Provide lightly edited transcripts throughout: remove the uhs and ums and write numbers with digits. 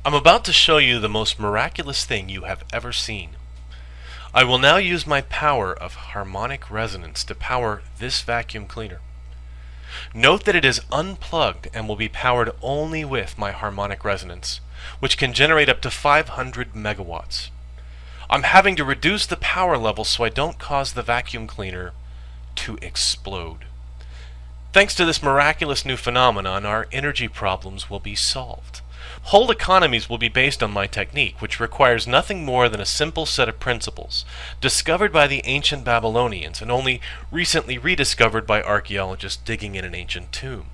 I'm about to show you the most miraculous thing you have ever seen. I will now use my power of harmonic resonance to power this vacuum cleaner. Note that it is unplugged and will be powered only with my harmonic resonance, which can generate up to 500 megawatts. I'm having to reduce the power level so I don't cause the vacuum cleaner to explode. Thanks to this miraculous new phenomenon, our energy problems will be solved. Whole economies will be based on my technique, which requires nothing more than a simple set of principles, discovered by the ancient Babylonians and only recently rediscovered by archaeologists digging in an ancient tomb.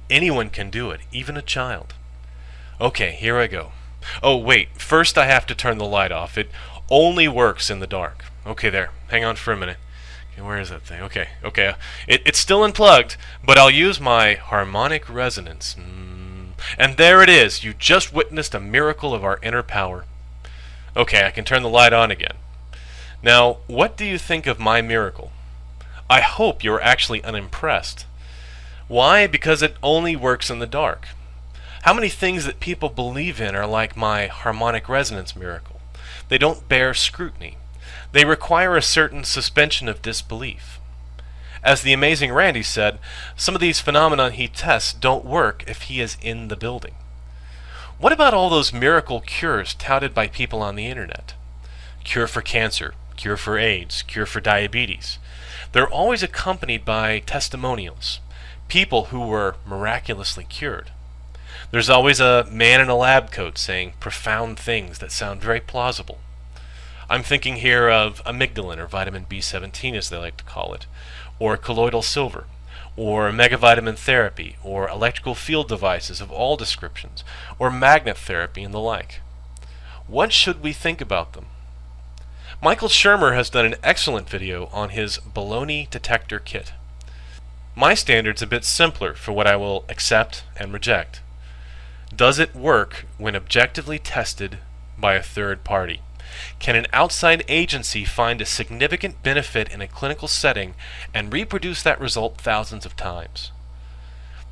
Anyone can do it, even a child. Okay, here I go. Oh wait, first I have to turn the light off. It only works in the dark. Okay, there. Hang on for a minute. Okay, where is that thing? Okay. It's still unplugged, but I'll use my harmonic resonance. And there it is. You just witnessed a miracle of our inner power. Okay, I can turn the light on again. Now, what do you think of my miracle? I hope you're actually unimpressed. Why? Because it only works in the dark. How many things that people believe in are like my harmonic resonance miracle? They don't bear scrutiny. They require a certain suspension of disbelief. As the amazing Randy said, some of these phenomena he tests don't work if he is in the building. What about all those miracle cures touted by people on the internet? Cure for cancer, cure for AIDS, cure for diabetes. They're always accompanied by testimonials, people who were miraculously cured. There's always a man in a lab coat saying profound things that sound very plausible. I'm thinking here of amygdalin, or vitamin B17 as they like to call it, or colloidal silver, or megavitamin therapy, or electrical field devices of all descriptions, or magnet therapy and the like. What should we think about them? Michael Shermer has done an excellent video on his baloney detector kit. My standard's a bit simpler for what I will accept and reject. Does it work when objectively tested by a third party? Can an outside agency find a significant benefit in a clinical setting and reproduce that result thousands of times?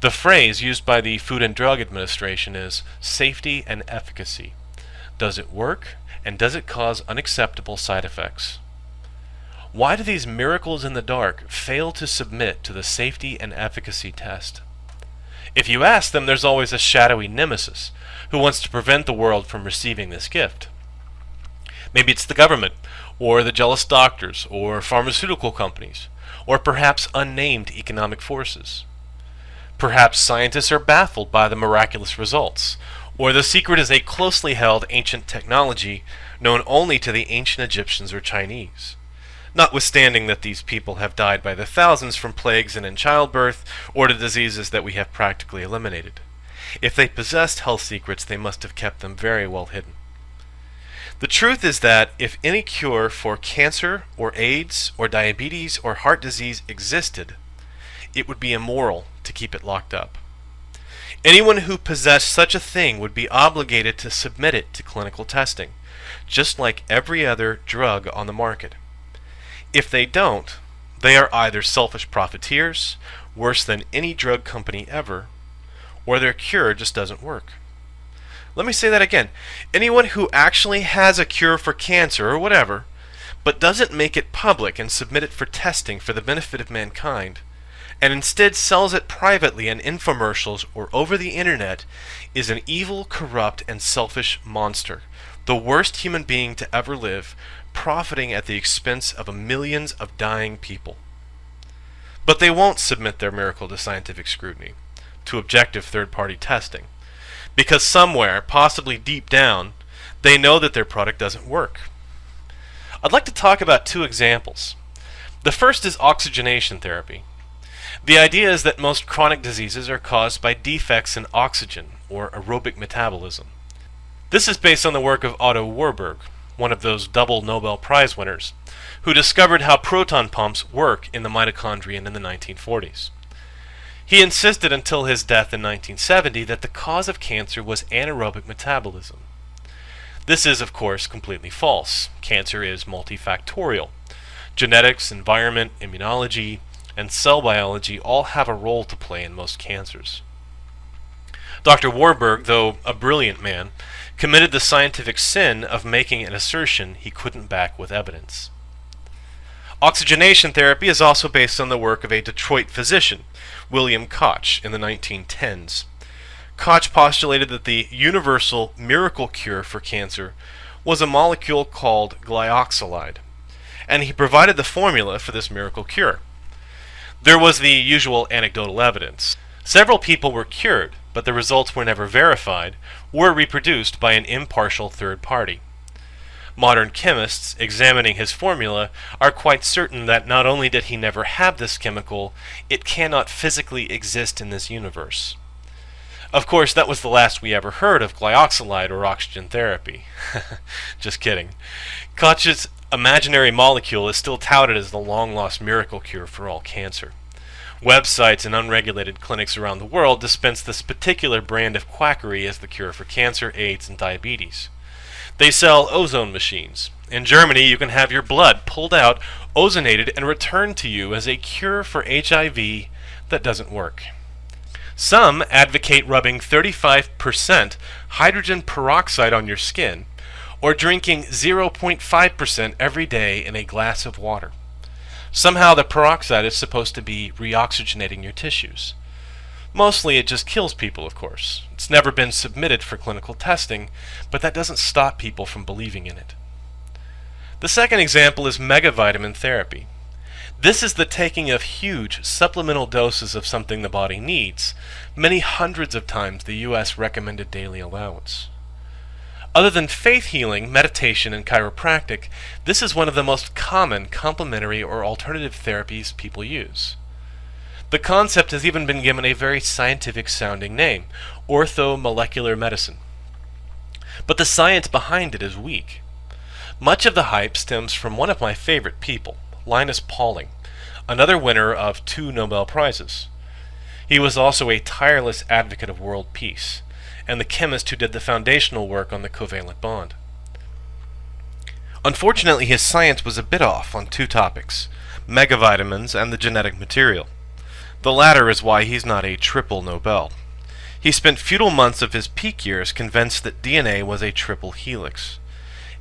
The phrase used by the Food and Drug Administration is safety and efficacy. Does it work, and does it cause unacceptable side effects? Why do these miracles in the dark fail to submit to the safety and efficacy test? If you ask them, there's always a shadowy nemesis who wants to prevent the world from receiving this gift. Maybe it's the government, or the jealous doctors, or pharmaceutical companies, or perhaps unnamed economic forces. Perhaps scientists are baffled by the miraculous results, or the secret is a closely held ancient technology known only to the ancient Egyptians or Chinese. Notwithstanding that these people have died by the thousands from plagues and in childbirth, or to diseases that we have practically eliminated. If they possessed health secrets, they must have kept them very well hidden. The truth is that if any cure for cancer or AIDS or diabetes or heart disease existed, it would be immoral to keep it locked up. Anyone who possessed such a thing would be obligated to submit it to clinical testing, just like every other drug on the market. If they don't, they are either selfish profiteers, worse than any drug company ever, or their cure just doesn't work. Let me say that again. Anyone who actually has a cure for cancer or whatever, but doesn't make it public and submit it for testing for the benefit of mankind, and instead sells it privately in infomercials or over the internet, is an evil, corrupt, and selfish monster, the worst human being to ever live, profiting at the expense of millions of dying people. But they won't submit their miracle to scientific scrutiny, to objective third-party testing, because somewhere, possibly deep down, they know that their product doesn't work. I'd like to talk about two examples. The first is oxygenation therapy. The idea is that most chronic diseases are caused by defects in oxygen, or aerobic metabolism. This is based on the work of Otto Warburg, one of those double Nobel Prize winners, who discovered how proton pumps work in the mitochondrion in the 1940s. He insisted until his death in 1970 that the cause of cancer was anaerobic metabolism. This is, of course, completely false. Cancer is multifactorial. Genetics, environment, immunology, and cell biology all have a role to play in most cancers. Dr. Warburg, though a brilliant man, committed the scientific sin of making an assertion he couldn't back with evidence. Oxygenation therapy is also based on the work of a Detroit physician, William Koch, in the 1910s. Koch postulated that the universal miracle cure for cancer was a molecule called glyoxylide, and he provided the formula for this miracle cure. There was the usual anecdotal evidence. Several people were cured, but the results were never verified or reproduced by an impartial third party. Modern chemists, examining his formula, are quite certain that not only did he never have this chemical, it cannot physically exist in this universe. Of course, that was the last we ever heard of glyoxylide or oxygen therapy. Just kidding. Koch's imaginary molecule is still touted as the long-lost miracle cure for all cancer. Websites and unregulated clinics around the world dispense this particular brand of quackery as the cure for cancer, AIDS, and diabetes. They sell ozone machines. In Germany, you can have your blood pulled out, ozonated, and returned to you as a cure for HIV that doesn't work. Some advocate rubbing 35% hydrogen peroxide on your skin, or drinking 0.5% every day in a glass of water. Somehow the peroxide is supposed to be reoxygenating your tissues. Mostly it just kills people, of course. It's never been submitted for clinical testing, but that doesn't stop people from believing in it. The second example is megavitamin therapy. This is the taking of huge supplemental doses of something the body needs, many hundreds of times the U.S. recommended daily allowance. Other than faith healing, meditation, and chiropractic, this is one of the most common complementary or alternative therapies people use. The concept has even been given a very scientific-sounding name, orthomolecular medicine. But the science behind it is weak. Much of the hype stems from one of my favorite people, Linus Pauling, another winner of 2 Nobel Prizes. He was also a tireless advocate of world peace, and the chemist who did the foundational work on the covalent bond. Unfortunately, his science was a bit off on 2 topics, megavitamins and the genetic material. The latter is why he's not a triple Nobel. He spent futile months of his peak years convinced that DNA was a triple helix.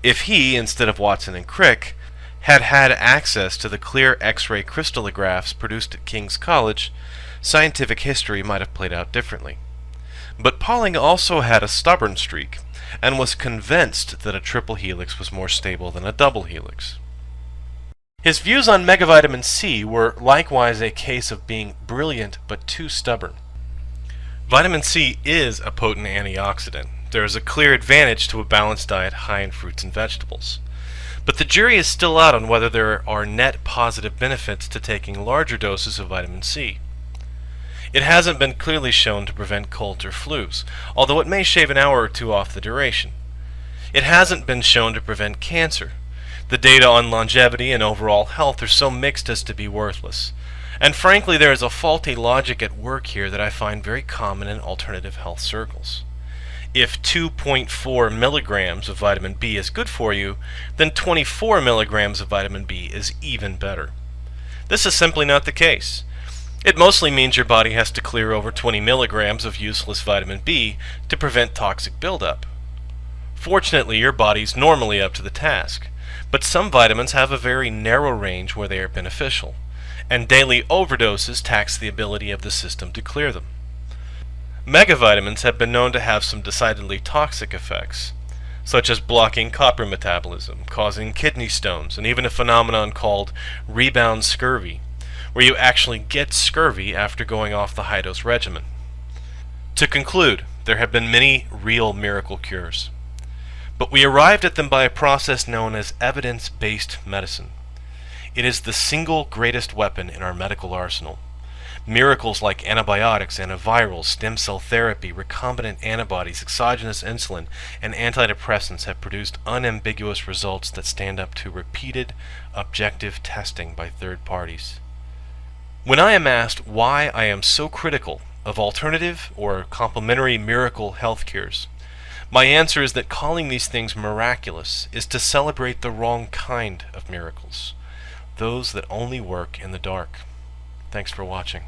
If he, instead of Watson and Crick, had had access to the clear X-ray crystallographs produced at King's College, scientific history might have played out differently. But Pauling also had a stubborn streak, and was convinced that a triple helix was more stable than a double helix. His views on megavitamin C were likewise a case of being brilliant but too stubborn. Vitamin C is a potent antioxidant. There is a clear advantage to a balanced diet high in fruits and vegetables. But the jury is still out on whether there are net positive benefits to taking larger doses of vitamin C. It hasn't been clearly shown to prevent colds or flus, although it may shave an hour or 2 off the duration. It hasn't been shown to prevent cancer. The data on longevity and overall health are so mixed as to be worthless. And frankly, there is a faulty logic at work here that I find very common in alternative health circles. If 2.4 milligrams of vitamin B is good for you, then 24 milligrams of vitamin B is even better. This is simply not the case. It mostly means your body has to clear over 20 milligrams of useless vitamin B to prevent toxic buildup. Fortunately, your body's normally up to the task, but some vitamins have a very narrow range where they are beneficial, and daily overdoses tax the ability of the system to clear them. Megavitamins have been known to have some decidedly toxic effects, such as blocking copper metabolism, causing kidney stones, and even a phenomenon called rebound scurvy, where you actually get scurvy after going off the high-dose regimen. To conclude, there have been many real miracle cures, but we arrived at them by a process known as evidence-based medicine. It is the single greatest weapon in our medical arsenal. Miracles like antibiotics, antivirals, stem cell therapy, recombinant antibodies, exogenous insulin, and antidepressants have produced unambiguous results that stand up to repeated, objective testing by third parties. When I am asked why I am so critical of alternative or complementary miracle health cures, my answer is that calling these things miraculous is to celebrate the wrong kind of miracles, those that only work in the dark. Thanks for watching.